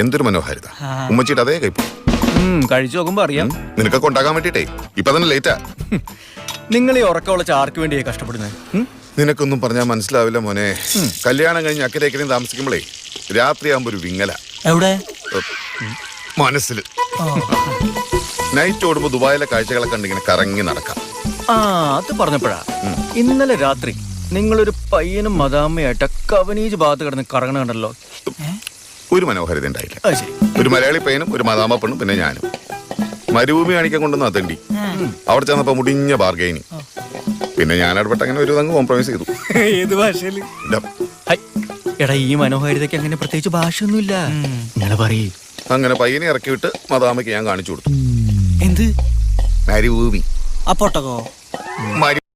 എന്തൊരു മനോഹാരിത. ഉമ്മച്ചിട്ട് അതേ കൈപ്പോ കഴിച്ചു നോക്കുമ്പോ അറിയാം. നിനക്കൊക്കെ ഉണ്ടാക്കാൻ വേണ്ടിട്ടേ ഇപ്പൊ തന്നെ ലേറ്റാ. നിങ്ങൾ ഈ ഉറക്കമുള്ള ചാർക്ക് വേണ്ടിയാ കഷ്ടപ്പെടുന്നത്. നിനക്കൊന്നും പറഞ്ഞാൽ മനസ്സിലാവില്ല മോനെ. കല്യാണം കഴിഞ്ഞ് അക്കരേക്കരയും താമസിക്കുമ്പോഴേ രാത്രിയാകുമ്പോ ഒരു വിങ്ങല എവിടെ മനസ്സിൽ. നൈറ്റ് ഓടുമ്പോ ദുബായിലെ കാഴ്ചകളെ കണ്ടിങ്ങനെ കറങ്ങി നടക്കാം. അത് പറഞ്ഞപ്പോഴാ ഇന്നലെ രാത്രി നിങ്ങളൊരു പയ്യനും മദാമ്മയായിട്ട് കവനീജ് ഭാഗത്ത് കിടന്ന് കറങ്ങണ കണ്ടല്ലോ. ഒരു മനോഹാരിത ഉണ്ടായില്ല. ഒരു മലയാളി പയ്യനും ഒരു മദാമ്മ പെണ്ണും പിന്നെ ഞാനും മരുഭൂമി കാണിക്കാൻ കൊണ്ടുവന്ന അതണ്ടി. അവിടെ ചെന്നപ്പോ മുടിഞ്ഞ ബാർഗൈനി. പിന്നെ ഞാൻ ഇടപെട്ട് അങ്ങനെ ഒരു തങ്ങ് കോംപ്രമൈസ് ചെയ്തു. ഏത് ഭാഷയില്? എടാ ഈ മനോഹാരിതയ്ക്ക് അങ്ങനെ പ്രത്യേകിച്ച് ഭാഷയൊന്നുമില്ല. ഇങ്ങനെ പറയ്. അങ്ങനെ പയ്യനെ ഇറക്കി വിട്ട് മദാമ്മയ്ക്ക് ഞാൻ കാണിച്ചു കൊടുത്തു. എന്ത് മരുഭൂമി. അപ്പോട്ടക്കോ